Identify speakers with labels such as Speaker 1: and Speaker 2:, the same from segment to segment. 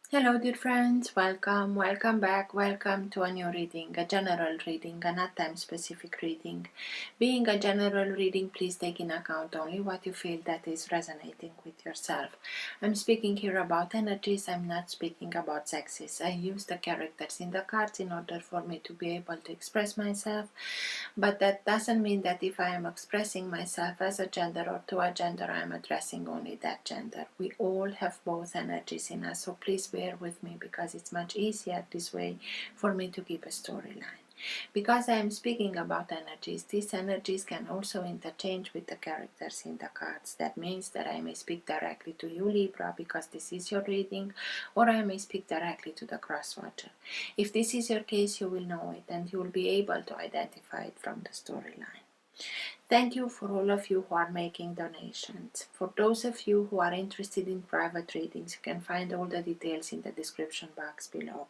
Speaker 1: Hello dear friends, welcome back, welcome to a new reading, a general reading, a not time specific reading. Being a general reading, please take in account only what you feel that is resonating with yourself. I'm speaking here about energies, I'm not speaking about sexes. I use the characters in the cards in order for me to be able to express myself, but that doesn't mean that if I am expressing myself as a gender or to a gender, I am addressing only that gender. We all have both energies in us, so please bear with me because it's much easier this way for me to keep a storyline. Because I am speaking about energies, these energies can also interchange with the characters in the cards. That means that I may speak directly to you, Libra, because this is your reading, or I may speak directly to the cross-watcher. If this is your case, you will know it and you will be able to identify it from the storyline. Thank you for all of you who are making donations. For those of you who are interested in private readings, you can find all the details in the description box below.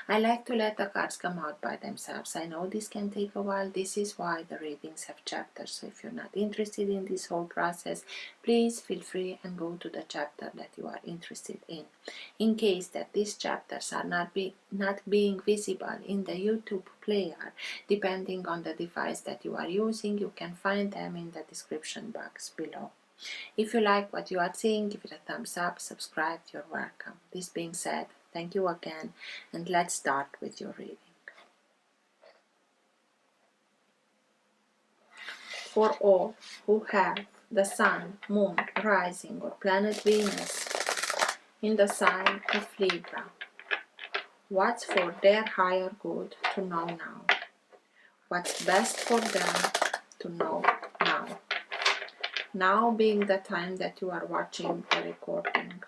Speaker 1: I like to let the cards come out by themselves. I know this can take a while. This is why the readings have chapters. So if you're not interested in this whole process, please feel free and go to the chapter that you are interested in. In case that these chapters are not being visible in the YouTube player, depending on the device that you are using, you can find them in the description box below. If you like what you are seeing, give it a thumbs up, subscribe, you're welcome. This being said, thank you again, and let's start with your reading. For all who have the Sun, Moon, Rising, or Planet Venus in the sign of Libra, what's for their higher good to know now? What's best for them to know now? Now being the time that you are watching the recording.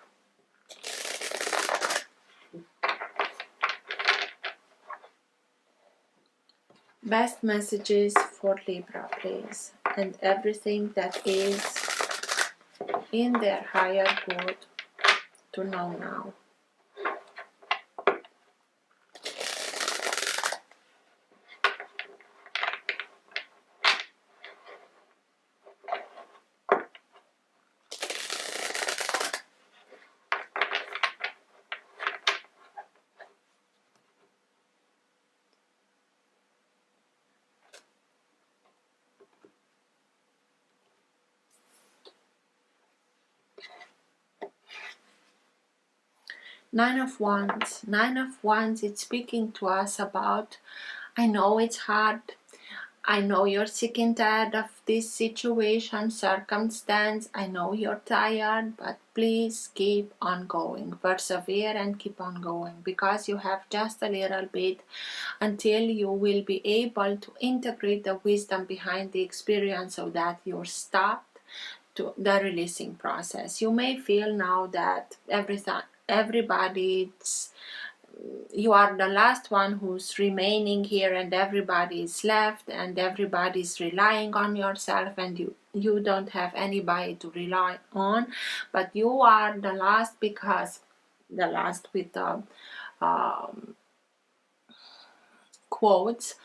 Speaker 1: Best messages for Libra, please, and everything that is in their higher good to know now. Nine of Wands. Nine of Wands, it's speaking to us about, I know it's hard, I know you're sick and tired of this situation, circumstance, I know you're tired, but please keep on going, persevere and keep on going, because you have just a little bit until you will be able to integrate the wisdom behind the experience so that you're stopped to the releasing process. You may feel now that you are the last one who's remaining here and everybody is left and everybody is relying on yourself and you don't have anybody to rely on, but you are the last, because the last with the quotes,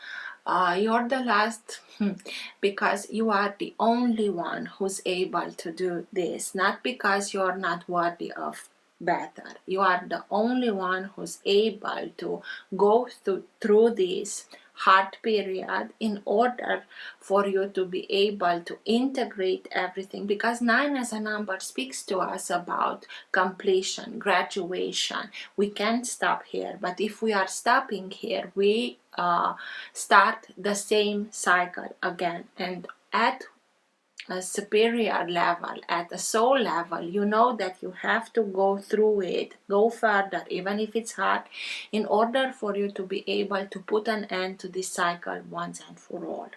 Speaker 1: you're the last because you are the only one who's able to do this, not because you're not worthy of better. You are the only one who's able to go through this hard period in order for you to be able to integrate everything, because 9 as a number speaks to us about completion, graduation. We can't stop here, but if we are stopping here, we start the same cycle again. And at a superior level, at a soul level, you know that you have to go through it, go further, even if it's hard, in order for you to be able to put an end to this cycle once and for all.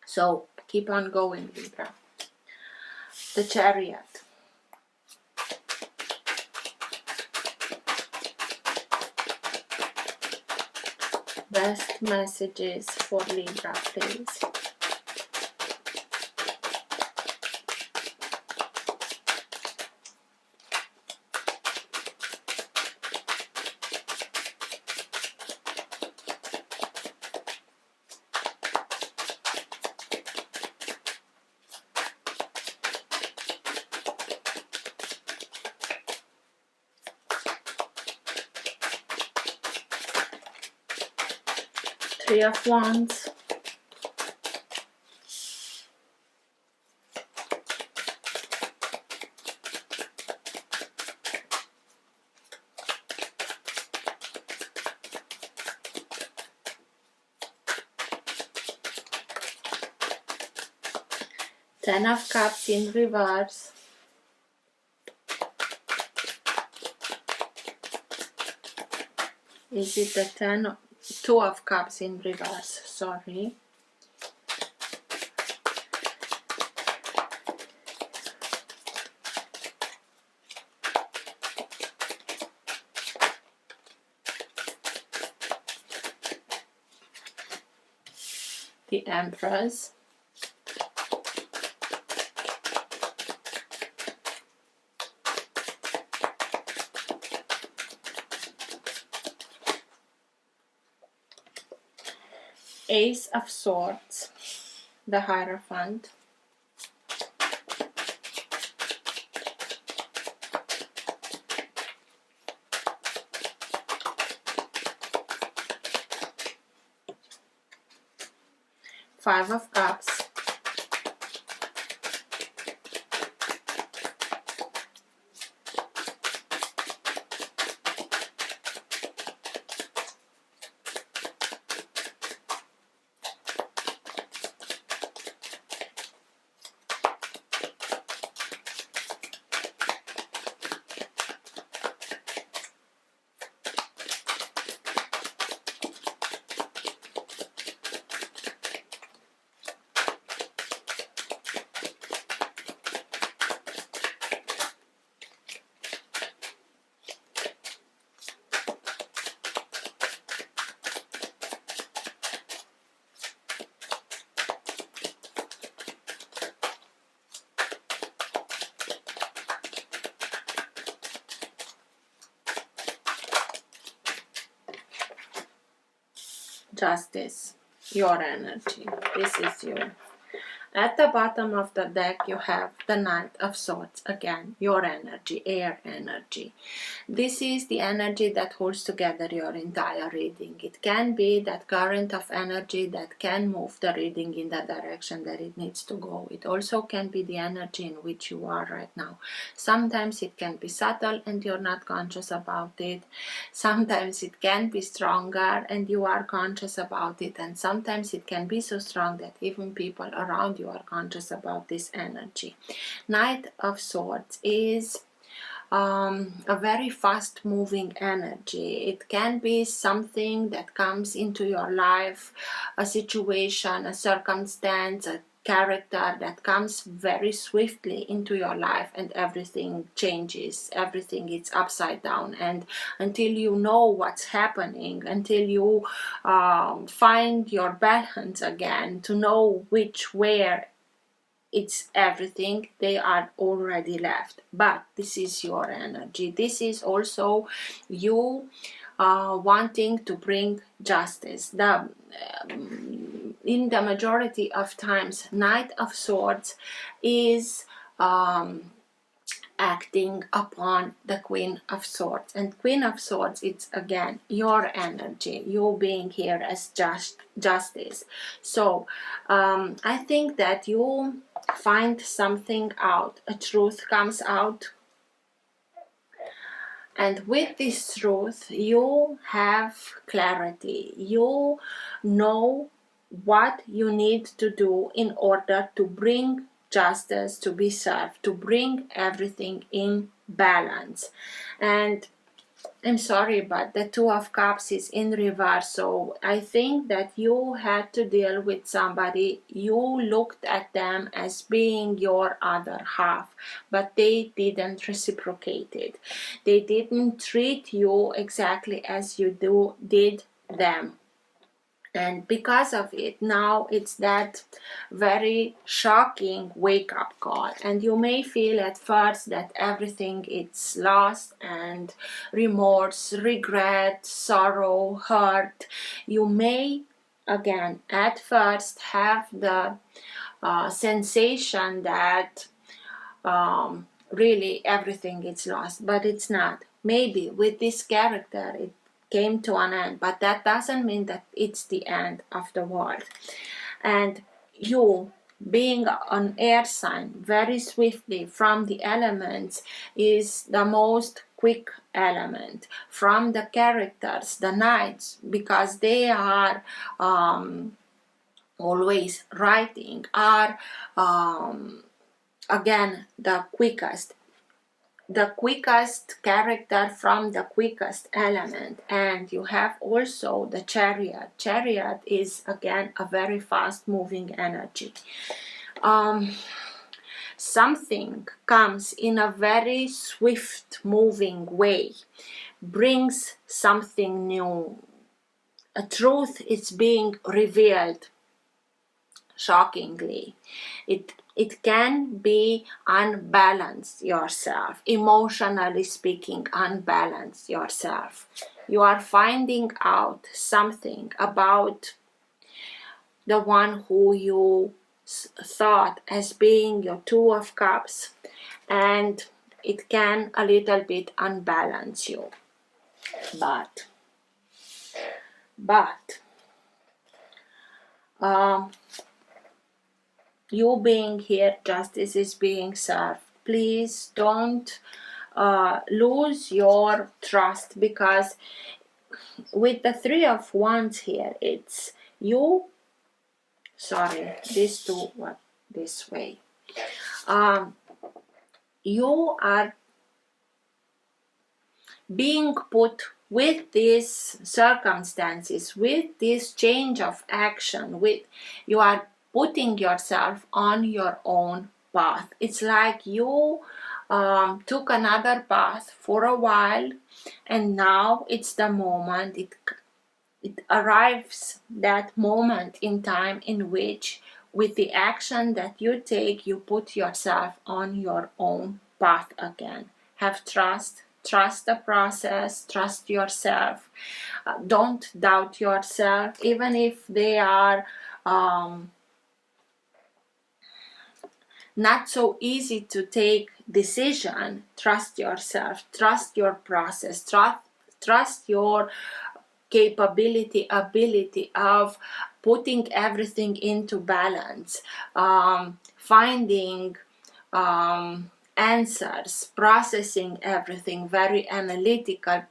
Speaker 1: So keep on going, Libra. The Chariot. Best messages for Libra, please. Three of Wands. Ten of Cups in reverse. Is it the Two of Cups in reverse, sorry. The Empress. Ace of Swords, the Hierophant. Five of Cups. Justice, your energy. This is you. At the bottom of the deck, you have the Knight of Swords. Again, your energy, air energy. This is the energy that holds together your entire reading. It can be that current of energy that can move the reading in the direction that it needs to go. It also can be the energy in which you are right now. Sometimes it can be subtle and you're not conscious about it. Sometimes it can be stronger and you are conscious about it. And sometimes it can be so strong that even people around you are conscious about this energy. Knight of Swords is a very fast moving energy. It can be something that comes into your life, a situation, a circumstance, a character that comes very swiftly into your life, and everything changes, everything is upside down, and until you know what's happening, until you find your balance again, to know which where it's everything, they are already left. But this is your energy. This is also you wanting to bring justice. In the majority of times, Knight of Swords is acting upon the Queen of Swords, and Queen of Swords, it's again your energy, you being here as justice. So I think that you find something out, a truth comes out, and with this truth you have clarity. You know what you need to do in order to bring justice to be served, to bring everything in balance. And I'm sorry, but the Two of Cups is in reverse, so I think that you had to deal with somebody. You looked at them as being your other half, but they didn't reciprocate it. They didn't treat you exactly as you did them. And because of it, now it's that very shocking wake-up call. And you may feel at first that everything is lost, and remorse, regret, sorrow, hurt. You may, again, at first have the sensation that really everything is lost, but it's not. Maybe with this character, came to an end, but that doesn't mean that it's the end of the world. And you being an air sign very swiftly from the elements is the most quick element from the characters, the knights, because they are always writing, are again the quickest character from the quickest element. And you have also the chariot is again a very fast moving energy. Something comes in a very swift moving way, brings something new, a truth is being revealed shockingly. It can be unbalance yourself, emotionally speaking, unbalance yourself. You are finding out something about the one who you thought as being your Two of Cups, and it can a little bit unbalance you. But you being here, justice is being served. Please don't lose your trust, because with the Three of Wands here, it's you. Sorry, these two were this way. You are being put with these circumstances, with this change of action, you are putting yourself on your own path. It's like you took another path for a while, and now it's the moment, it arrives, that moment in time in which with the action that you take, you put yourself on your own path again. Have trust the process, trust yourself, don't doubt yourself, even if they are not so easy to take decision. Trust yourself, trust your process, trust your ability of putting everything into balance, finding answers, processing everything very analytical.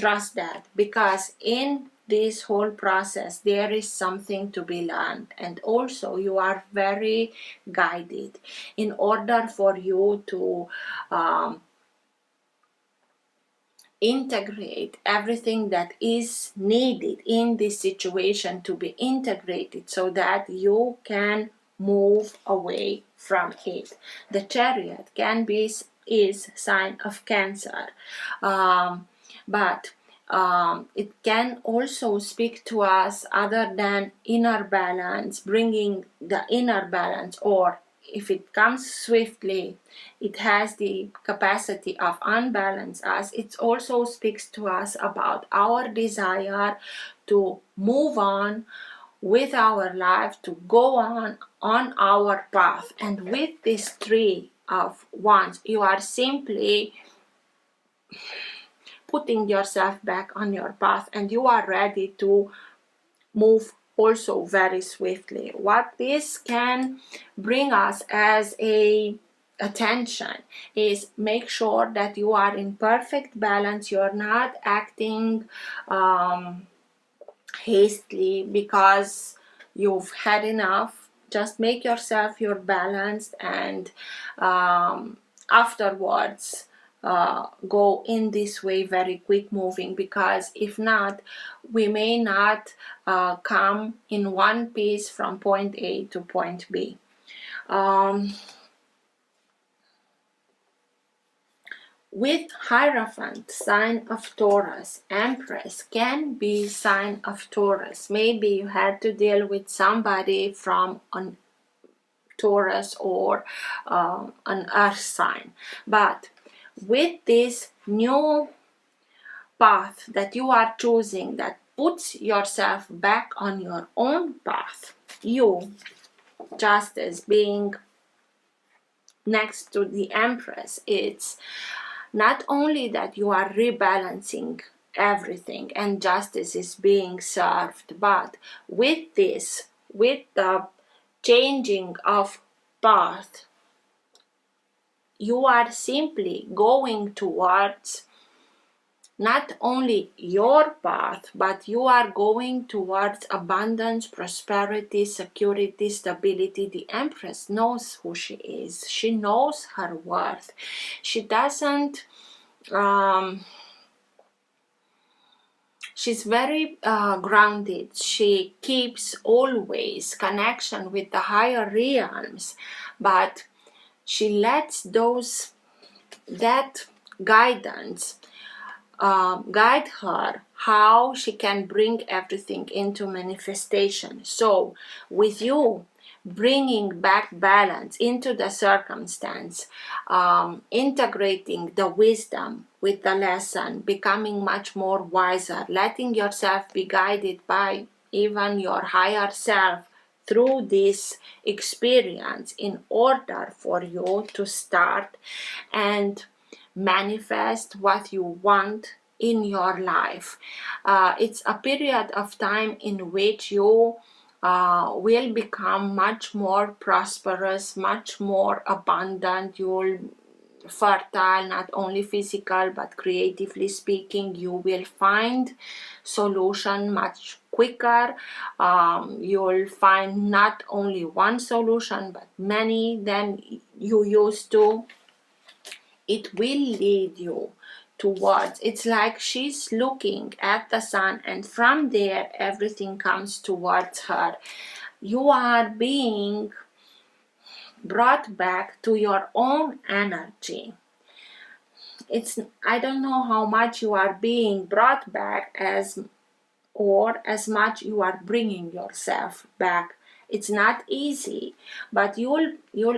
Speaker 1: Trust that, because in this whole process there is something to be learned, and also you are very guided in order for you to integrate everything that is needed in this situation to be integrated, so that you can move away from it. The Chariot can be is sign of Cancer, but it can also speak to us other than inner balance, bringing the inner balance, or if it comes swiftly, it has the capacity of unbalance us. It also speaks to us about our desire to move on with our life, to go on our path. And with this Three of Wands, you are simply putting yourself back on your path, and you are ready to move also very swiftly. What this can bring us as a attention is make sure that you are in perfect balance. You're not acting hastily because you've had enough. Just make yourself you're balanced, and afterwards go in this way very quick moving, because if not, we may not come in one piece from point A to point B. With Hierophant, sign of Taurus, Empress can be sign of Taurus. Maybe you had to deal with somebody from an Taurus or an earth sign, but with this new path that you are choosing, that puts yourself back on your own path, you, just as being next to the Empress, it's not only that you are rebalancing everything and justice is being served. But with this, with the changing of path, you are simply going towards not only your path, but you are going towards abundance, prosperity, security, stability. The Empress knows who she is. She knows her worth. She doesn't she's very grounded. She keeps always connection with the higher realms, but she lets that guidance guide her how she can bring everything into manifestation. So with you bringing back balance into the circumstance, integrating the wisdom with the lesson, becoming much more wiser, letting yourself be guided by even your higher self through this experience in order for you to start and manifest what you want in your life. It's a period of time in which you will become much more prosperous, much more abundant. You'll fertile, not only physical but creatively speaking. You will find solution much quicker. You'll find not only one solution but many than you used to. It will lead you towards, it's like she's looking at the sun and from there everything comes towards her. You are being brought back to your own energy. I don't know how much you are being brought back as much you are bringing yourself back. It's not easy, but you'll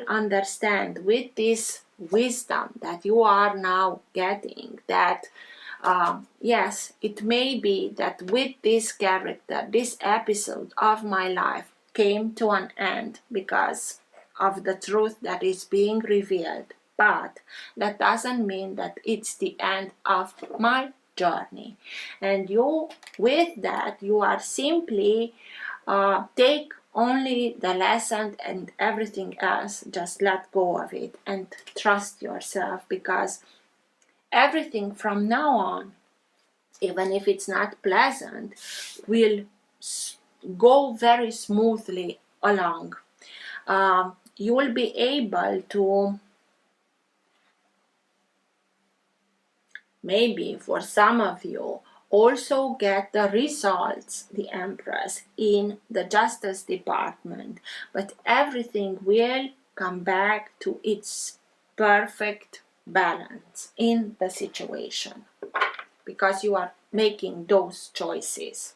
Speaker 1: understand with this wisdom that you are now getting that yes, it may be that with this character, this episode of my life came to an end because of the truth that is being revealed, but that doesn't mean that it's the end of my journey. And you, with that, you are simply take only the lesson and everything else, just let go of it and trust yourself, because everything from now on, even if it's not pleasant, will go very smoothly along. You will be able to, maybe for some of you, also get the results, the Empress, in the Justice Department, but everything will come back to its perfect balance in the situation because you are making those choices.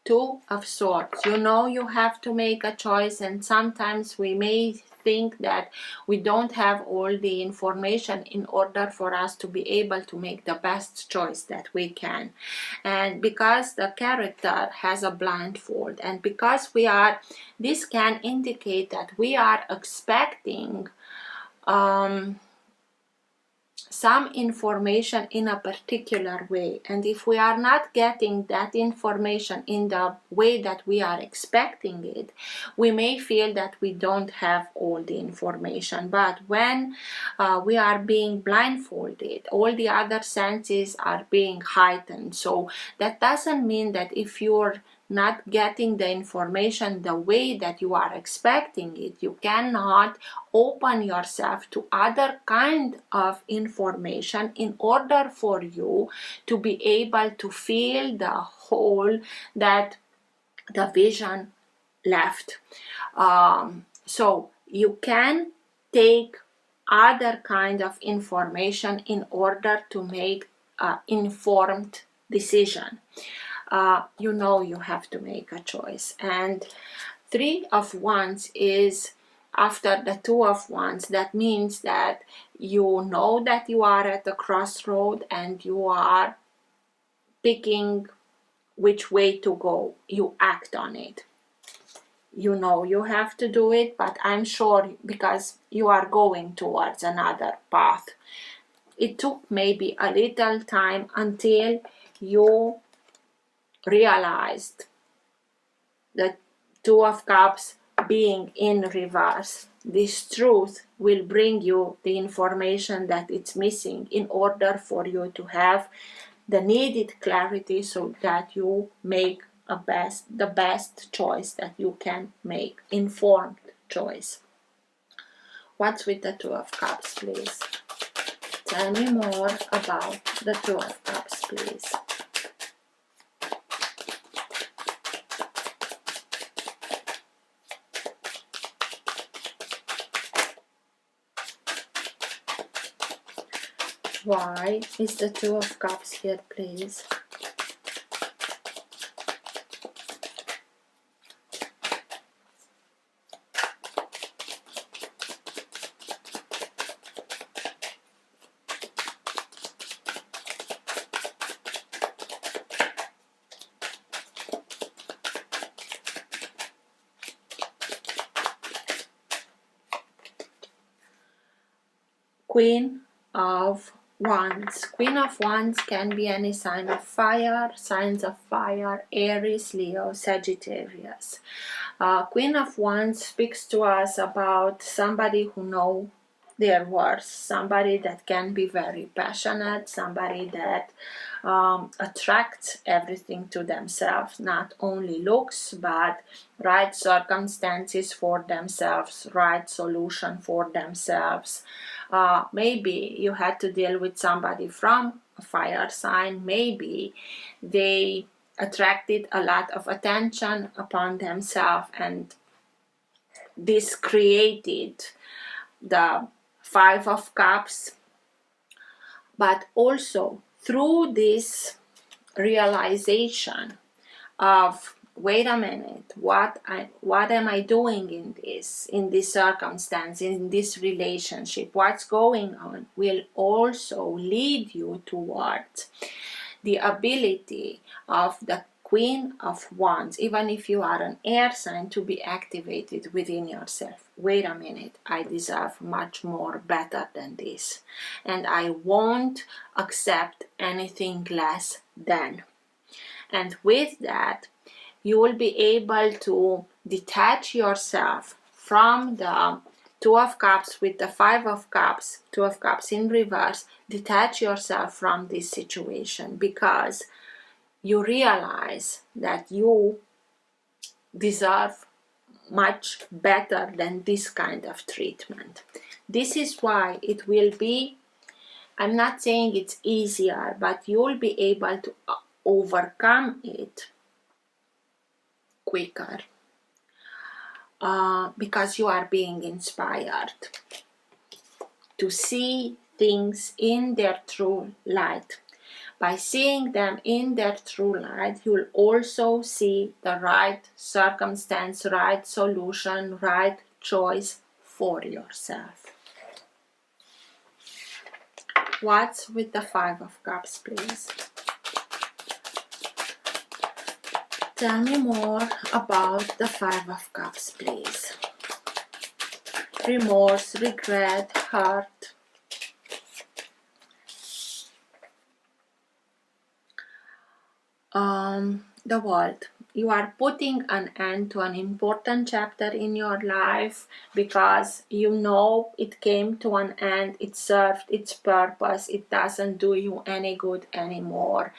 Speaker 1: Two of Swords. You know you have to make a choice, and sometimes we may think that we don't have all the information in order for us to be able to make the best choice that we can. And because the character has a blindfold, and because this can indicate that we are expecting some information in a particular way, and if we are not getting that information in the way that we are expecting it, we may feel that we don't have all the information. But when we are being blindfolded, all the other senses are being heightened. So that doesn't mean that if you're not getting the information the way that you are expecting it, you cannot open yourself to other kind of information in order for you to be able to feel the hole that the vision left. So you can take other kind of information in order to make an informed decision. You know you have to make a choice. And Three of Wands is after the Two of Wands. That means that you know that you are at a crossroad and you are picking which way to go. You act on it. you know you have to do it, but I'm sure because you are going towards another path. It took maybe a little time until you realized the Two of Cups being in reverse. This truth will bring you the information that it's missing in order for you to have the needed clarity so that you make the best choice that you can make, informed choice. What's with the Two of Cups, please? Tell me more about the Two of Cups, please. Why is the Two of Cups here, please? Queen of Wands. Queen of Wands can be any sign of fire, signs of fire, Aries, Leo, Sagittarius. Queen of Wands speaks to us about somebody who knows their worth, somebody that can be very passionate, somebody that attracts everything to themselves, not only looks, but right circumstances for themselves, right solution for themselves. Maybe you had to deal with somebody from a fire sign, maybe they attracted a lot of attention upon themselves, and this created the Five of Cups. But also through this realization of, wait a minute, what am I doing in this circumstance, in this relationship, what's going on, will also lead you towards the ability of the Queen of Wands, even if you are an air sign, to be activated within yourself. Wait a minute, I deserve much more better than this, and I won't accept anything less than. And with that, you will be able to detach yourself from the Two of Cups with the Five of Cups, Two of Cups in reverse. Detach yourself from this situation because you realize that you deserve much better than this kind of treatment. This is why it will be, I'm not saying it's easier, but you'll be able to overcome it quicker because you are being inspired to see things in their true light. By seeing them in their true light, you'll also see the right circumstance, right solution, right choice for yourself. What's with the Five of Cups, please? Tell me more about the Five of Cups, please. Remorse, regret, hurt. The world. You are putting an end to an important chapter in your life because you know it came to an end, it served its purpose, it doesn't do you any good anymore,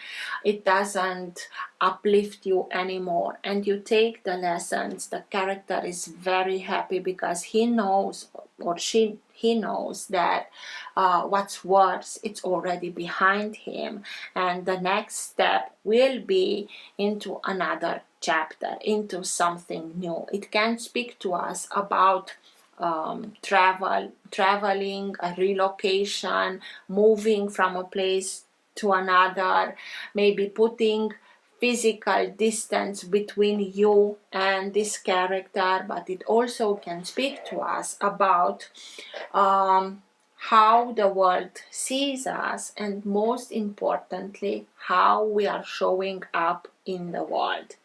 Speaker 1: it doesn't uplift you anymore, and you take the lessons. The character is very happy because he knows, or he knows that what's worse, it's already behind him, and the next step will be into another chapter, into something new. It can speak to us about traveling, a relocation, moving from a place to another, maybe putting physical distance between you and this character, but it also can speak to us about how the world sees us, and most importantly, how we are showing up in the world.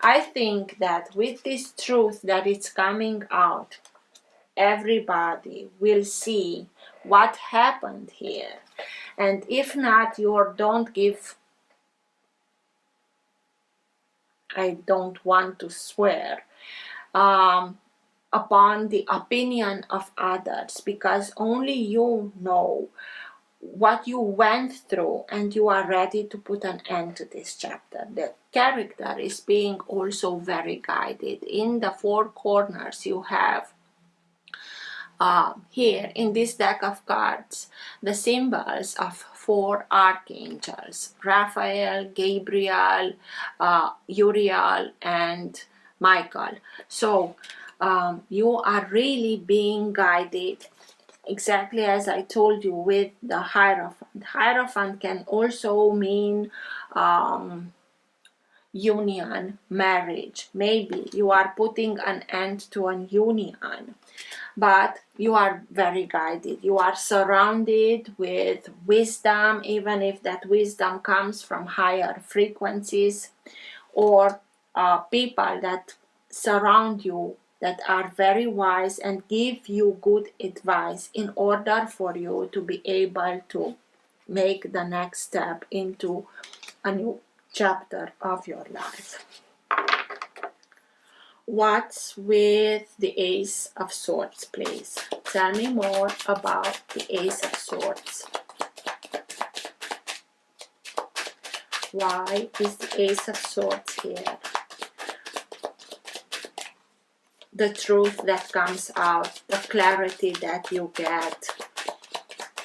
Speaker 1: I think that with this truth that is coming out, everybody will see what happened here. And if not, you don't give, I don't want to swear, upon the opinion of others, because only you know what you went through and you are ready to put an end to this chapter. The character is being also very guided. In the four corners you have here in this deck of cards the symbols of four archangels: Raphael, Gabriel, Uriel, and Michael. So you are really being guided, exactly as I told you, with the Hierophant. Hierophant can also mean union, marriage. Maybe you are putting an end to a union, but you are very guided. You are surrounded with wisdom, even if that wisdom comes from higher frequencies, or people that surround you that are very wise and give you good advice in order for you to be able to make the next step into a new chapter of your life. What's with the Ace of Swords, please? Tell me more about the Ace of Swords. Why is the Ace of Swords here? The truth that comes out, the clarity that you get,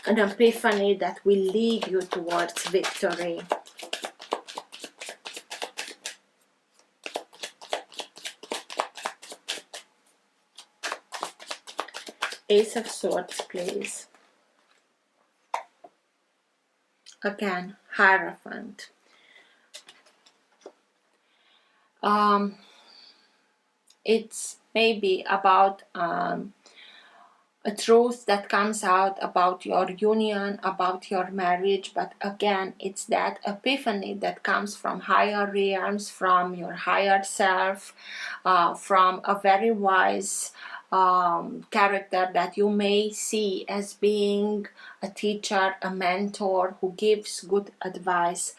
Speaker 1: an epiphany that will lead you towards victory. Ace of Swords, please. Again, Hierophant. It's maybe about a truth that comes out about your union, about your marriage, but again, it's that epiphany that comes from higher realms, from your higher self, from a very wise character that you may see as being a teacher, a mentor who gives good advice.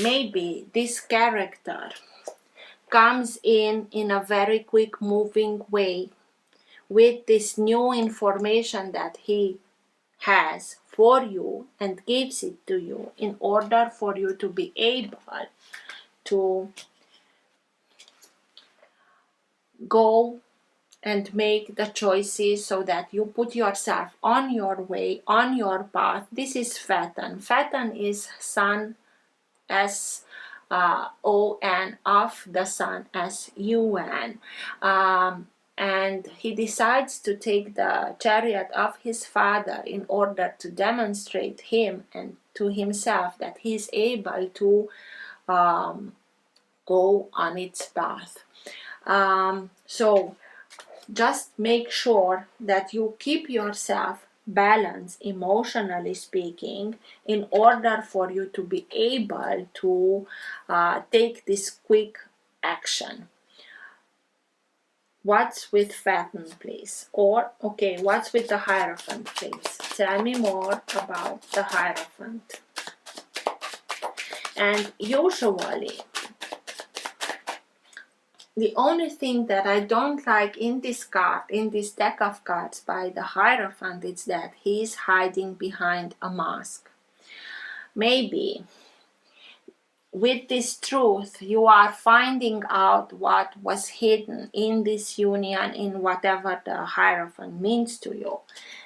Speaker 1: Maybe this character comes in a very quick moving way with this new information that he has for you and gives it to you in order for you to be able to go and make the choices so that you put yourself on your way, on your path. This is Phaeton. Phaeton is Sun, S-O-N, of the Sun, S-U-N. And he decides to take the chariot of his father in order to demonstrate him and to himself that he is able to go on its path. So just make sure that you keep yourself balanced, emotionally speaking, in order for you to be able to take this quick action. What's with Phaeton, please? Or, okay, what's with the Hierophant, please? Tell me more about the Hierophant. And usually, the only thing that I don't like in this card, in this deck of cards by the Hierophant, is that he is hiding behind a mask. Maybe with this truth, you are finding out what was hidden in this union, in whatever the Hierophant means to you,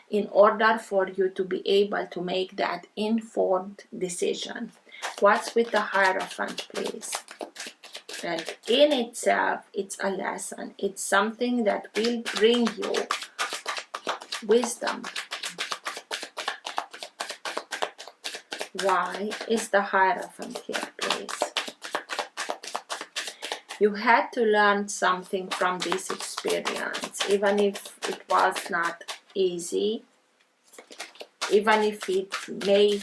Speaker 1: in order for you to be able to make that informed decision. What's with the Hierophant, please? And in itself, it's a lesson. It's something that will bring you wisdom. Why is the Hierophant here, please? You had to learn something from this experience, even if it was not easy, even if it may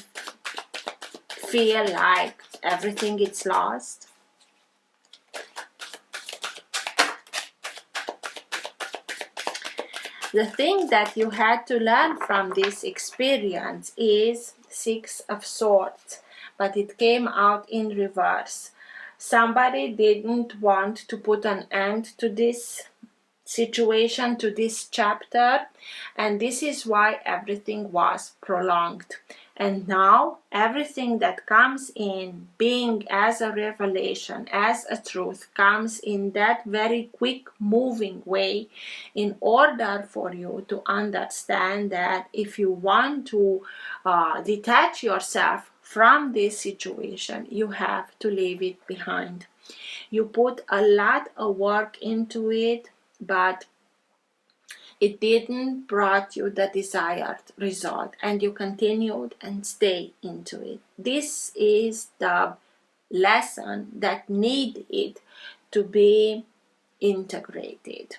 Speaker 1: feel like everything is lost. The thing that you had to learn from this experience is Six of Swords, but it came out in reverse. Somebody didn't want to put an end to this situation, to this chapter, and this is why everything was prolonged. And now everything that comes in being as a revelation, as a truth, comes in that very quick moving way, in order for you to understand that if you want to detach yourself from this situation, you have to leave it behind. You put a lot of work into it, but it didn't brought you the desired result, and you continued and stay into it. This is the lesson that needed to be integrated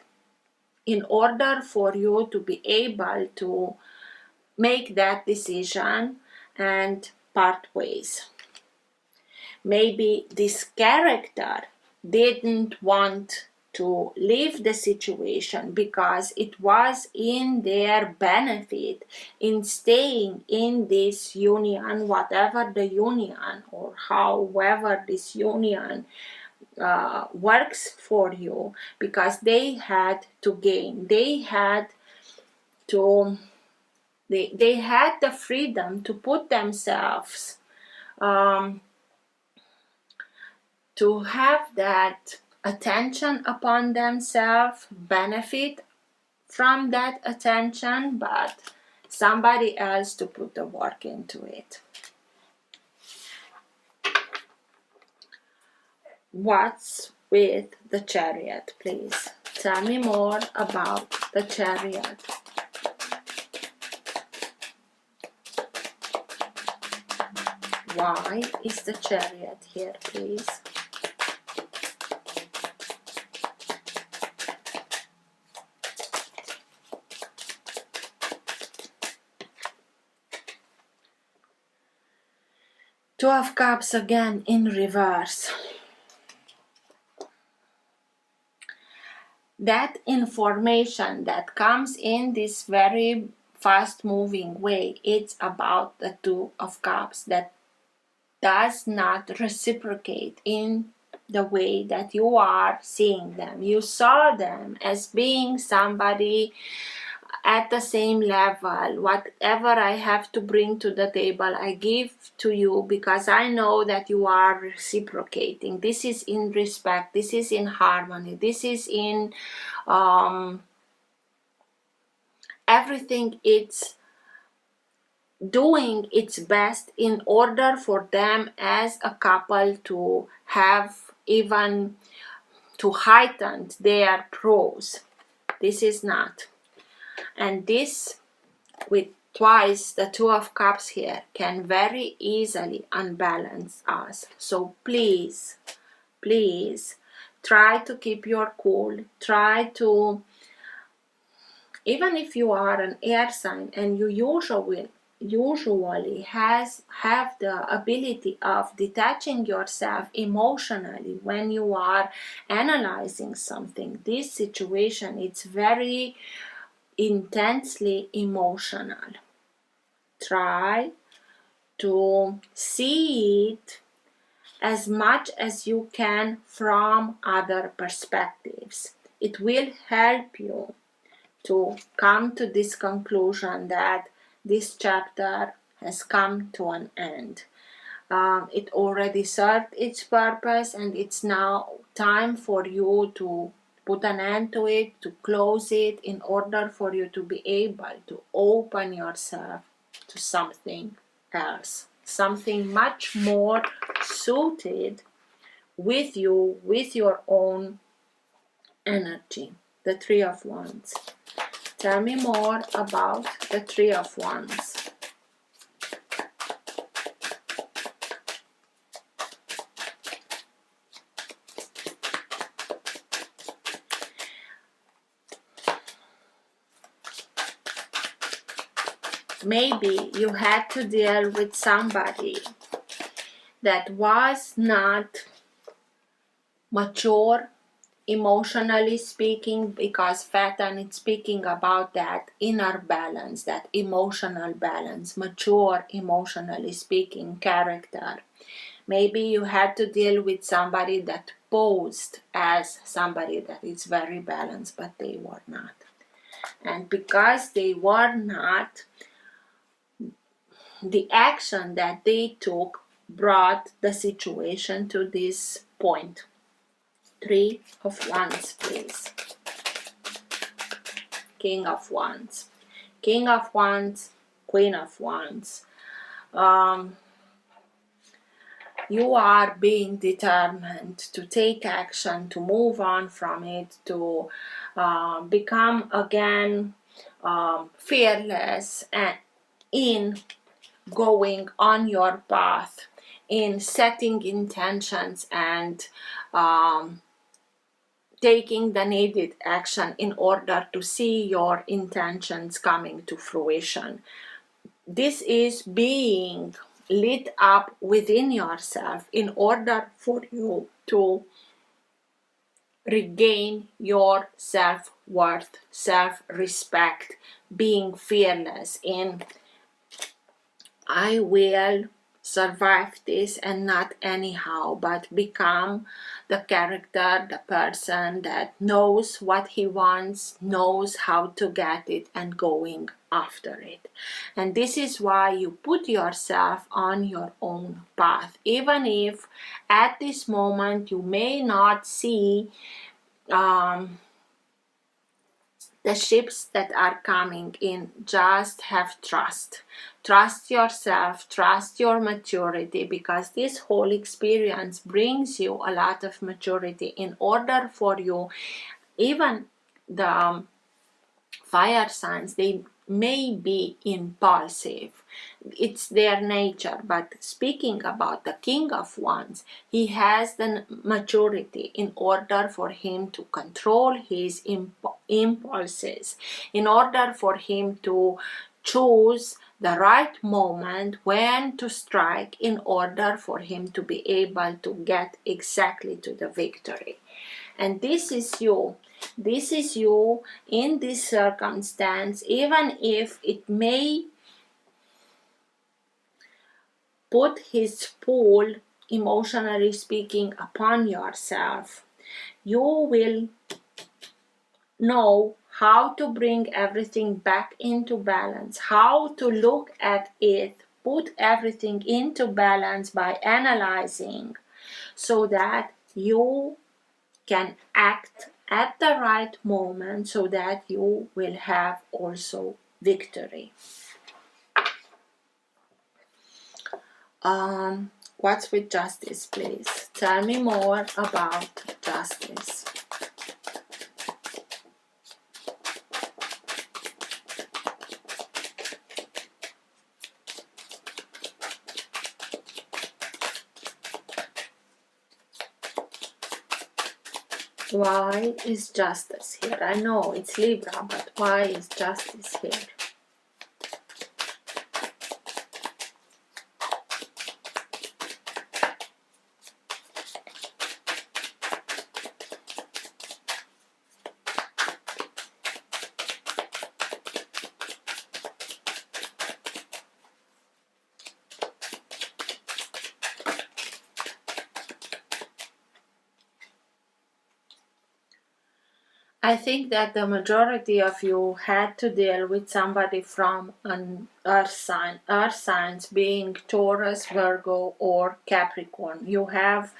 Speaker 1: in order for you to be able to make that decision and part ways. Maybe this character didn't want to leave the situation because it was in their benefit in staying in this union, whatever the union or however this union works for you, because they had to gain, they had to, they had the freedom to put themselves to have that attention upon themselves, benefit from that attention, but somebody else to put the work into it. What's with the Chariot, please? Tell me more about the Chariot. Why is the Chariot here, please? Two of Cups again in reverse. That information that comes in this very fast moving way, it's about the Two of Cups that does not reciprocate in the way that you are seeing them. You saw them as being somebody at the same level. Whatever I have to bring to the table, I give to you because I know that you are reciprocating. This is in respect, this is in harmony, this is in everything. It's doing its best in order for them as a couple to have even to heighten their pros. This is not. And this, with twice the Two of Cups here, can very easily unbalance us. So please, please try to keep your cool. Try to, even if you are an air sign and you usually have the ability of detaching yourself emotionally when you are analyzing something, this situation, it's very intensely emotional. Try to see it as much as you can from other perspectives. It will help you to come to this conclusion that this chapter has come to an end. It already served its purpose, and it's now time for you to put an end to it, to close it, in order for you to be able to open yourself to something else, something much more suited with you, with your own energy. The Three of Wands. Tell me more about the Three of Wands. Maybe you had to deal with somebody that was not mature emotionally speaking, because Fathom is speaking about that inner balance, that emotional balance, mature emotionally speaking character. Maybe you had to deal with somebody that posed as somebody that is very balanced, but they were not. And because they were not, the action that they took brought the situation to this point. 3 of Wands, please. King of Wands. King of Wands, Queen of Wands. You are being determined to take action, to move on from it, to become again fearless and in going on your path, in setting intentions and taking the needed action in order to see your intentions coming to fruition. This is being lit up within yourself in order for you to regain your self-worth, self-respect, being fearless in I will survive this and not anyhow, but become the character, the person that knows what he wants, knows how to get it and going after it. And this is why you put yourself on your own path, even if at this moment you may not see the ships that are coming in. Just have trust. Trust yourself, trust your maturity, because this whole experience brings you a lot of maturity in order for you. Even the fire signs, they may be impulsive. It's their nature. But speaking about the King of Wands, he has the maturity in order for him to control his impulses, in order for him to choose the right moment when to strike, in order for him to be able to get exactly to the victory. And this is you. This is you in this circumstance, even if it may put his pull, emotionally speaking, upon yourself. You will know how to bring everything back into balance, how to look at it, put everything into balance by analyzing, so that you can act at the right moment, so that you will have also victory. What's with justice, please? Tell me more about justice. Why is justice here? I know it's Libra, but why is justice here? I think that the majority of you had to deal with somebody from an earth sign, earth signs being Taurus, Virgo, or Capricorn. You have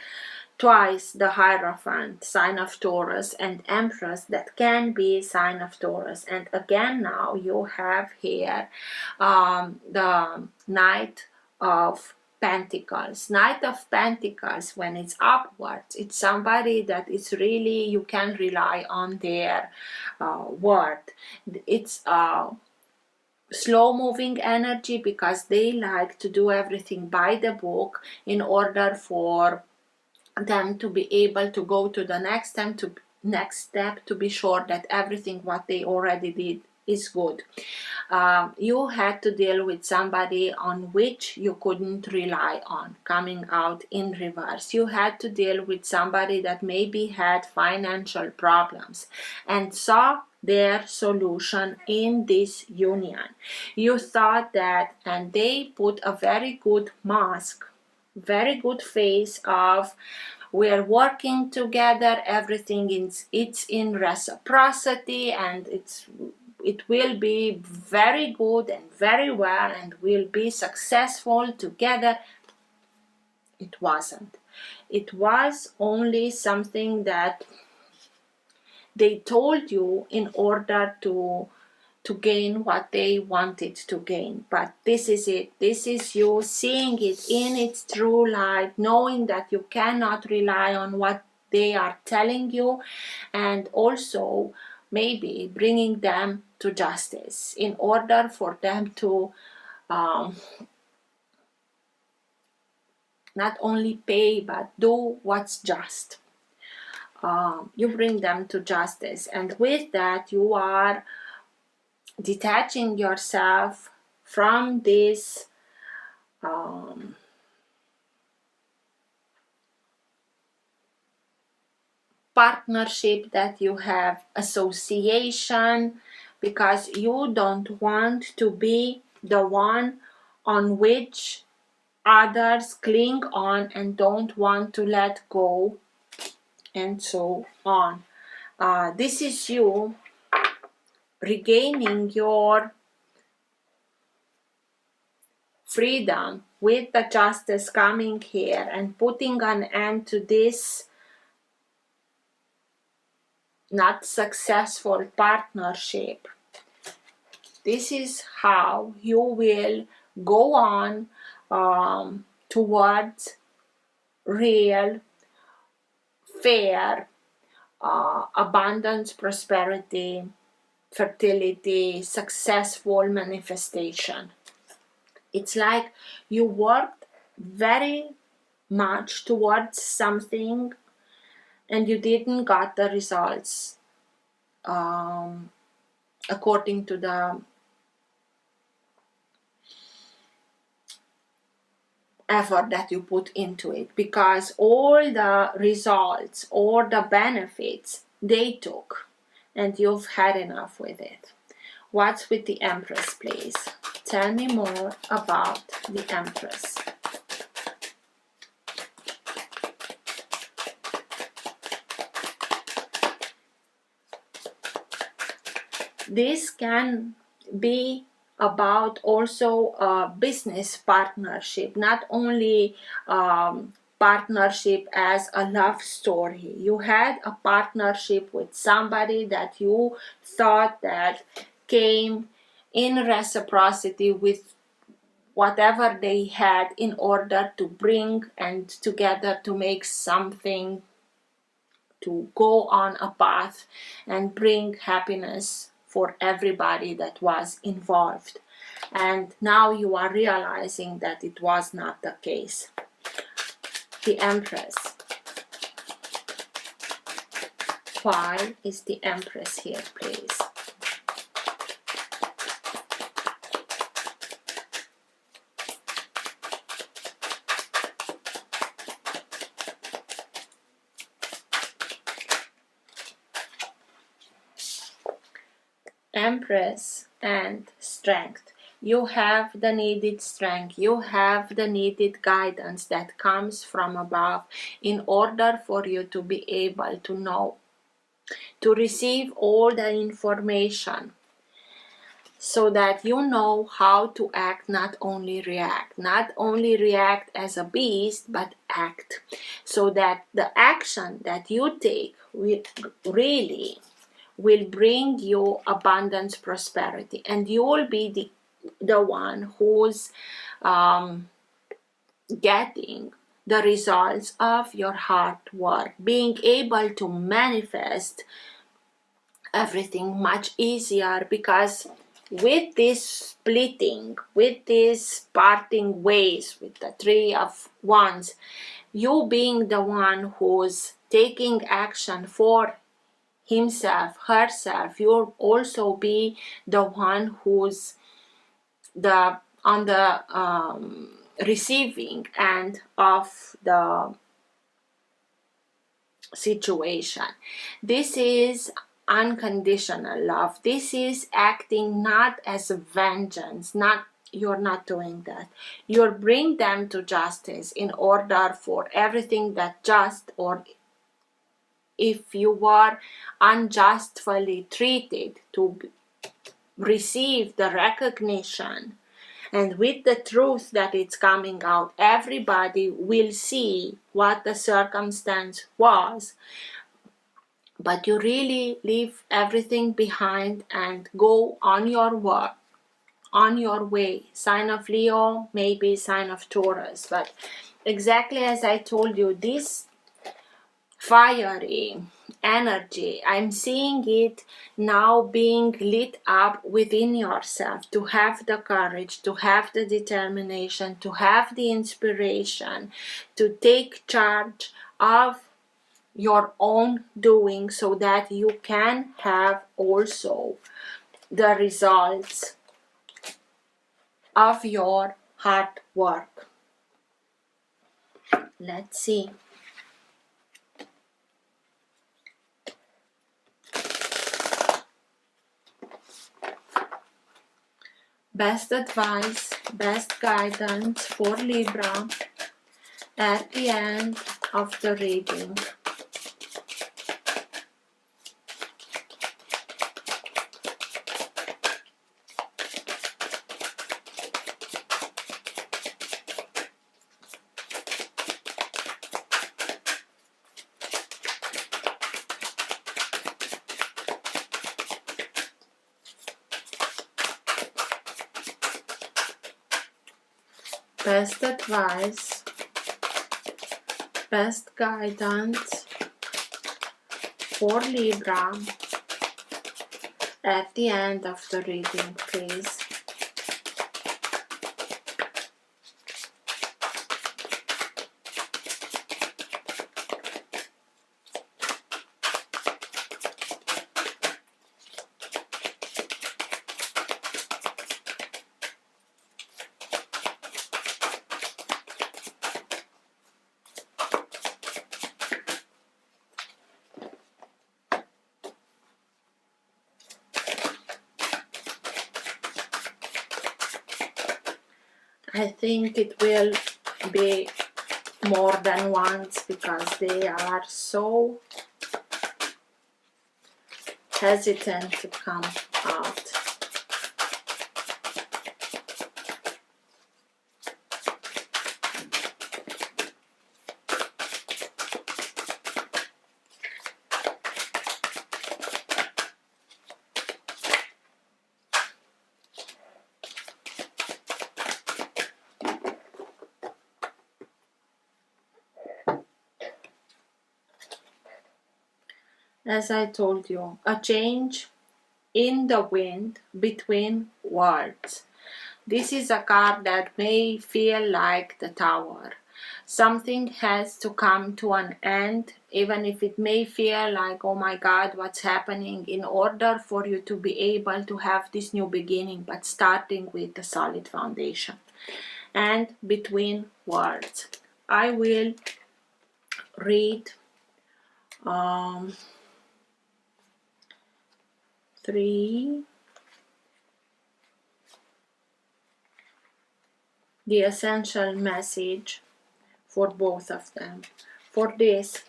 Speaker 1: twice the Hierophant, sign of Taurus, and Empress, that can be sign of Taurus. And again now you have here the Knight of Pentacles. Knight of Pentacles, when it's upwards, it's somebody that is really, you can rely on their word. It's slow moving energy, because they like to do everything by the book in order for them to be able to go to the next step, to be sure that everything what they already did is good. You had to deal with somebody on which you couldn't rely on, coming out in reverse. You had to deal with somebody that maybe had financial problems and saw their solution in this union. You thought that, and they put a very good mask, very good face of, we're working together, everything it's in reciprocity, and it will be very good and very well, and we'll be successful together. It wasn't. It was only something that they told you in order to gain what they wanted to gain. But this is it. This is you seeing it in its true light, knowing that you cannot rely on what they are telling you, and also maybe bringing them to justice in order for them to not only pay but do what's just. You bring them to justice, and with that you are detaching yourself from this partnership that you have, association, because you don't want to be the one on which others cling on and don't want to let go, and so on. This is you regaining your freedom with the justice coming here and putting an end to this not successful partnership. This is how you will go on towards real, fair, abundance, prosperity, fertility, successful manifestation. It's like you worked very much towards something and you didn't got the results according to the effort that you put into it, because all the results or the benefits they took and you've had enough with it. What's with the Empress, please? Tell me more about the Empress. This can be about also a business partnership, not only partnership as a love story. You had a partnership with somebody that you thought that came in reciprocity with whatever they had in order to bring and together to make something, to go on a path and bring happiness for everybody that was involved. And now you are realizing that it was not the case. The Empress. Why is the Empress here, please? Empress and strength. You have the needed strength, you have the needed guidance that comes from above in order for you to be able to know, to receive all the information, so that you know how to act, not only react as a beast, but act, so that the action that you take will bring you abundance, prosperity, and you will be the one who's getting the results of your hard work, being able to manifest everything much easier, because with this splitting, with this parting ways with the Three of Wands, you being the one who's taking action for himself, herself. You'll also be the one who's on the receiving end of the situation. This is unconditional love. This is acting not as a vengeance, you're not doing that. You'll bring them to justice in order for everything that just, or if you were unjustly treated, to receive the recognition. And with the truth that it's coming out, everybody will see what the circumstance was. But you really leave everything behind and go on your work, on your way. Sign of Leo, maybe sign of Taurus. But exactly as I told you, this fiery energy, I'm seeing it now being lit up within yourself, to have the courage, to have the determination, to have the inspiration, to take charge of your own doing, so that you can have also the results of your hard work. Let's see. Best advice, best guidance for Libra at the end of the reading. Best advice, best guidance for Libra at the end of the reading, please. I think it will be more than once, because they are so hesitant to come out. As I told you, a change in the wind between worlds. This is a card that may feel like the Tower. Something has to come to an end, even if it may feel like, oh my God, what's happening, in order for you to be able to have this new beginning, but starting with a solid foundation. And between worlds. I will read 3, the essential message for both of them. For this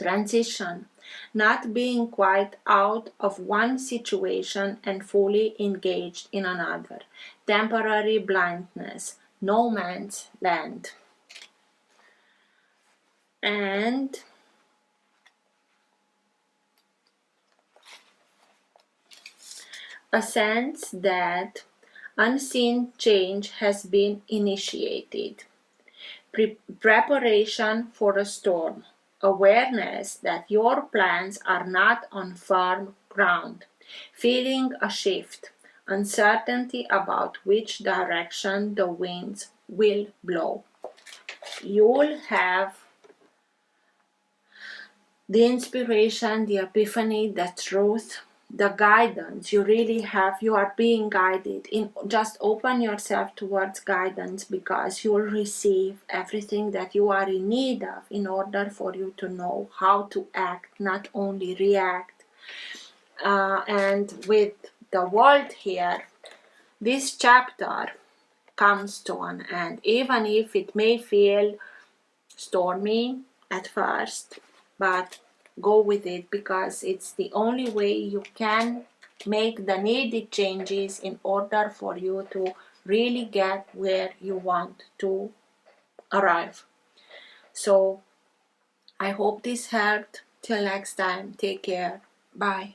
Speaker 1: transition, not being quite out of one situation and fully engaged in another. Temporary blindness, no man's land. And a sense that unseen change has been initiated. Preparation for a storm. Awareness that your plans are not on firm ground. Feeling a shift. Uncertainty about which direction the winds will blow. You'll have the inspiration, the epiphany, the truth, the guidance you really have. You are being guided. Just open yourself towards guidance, because you will receive everything that you are in need of in order for you to know how to act, not only react. And with the world here, this chapter comes to an end, even if it may feel stormy at first, but go with it, because it's the only way you can make the needed changes in order for you to really get where you want to arrive. So I hope this helped. Till next time, take care. Bye.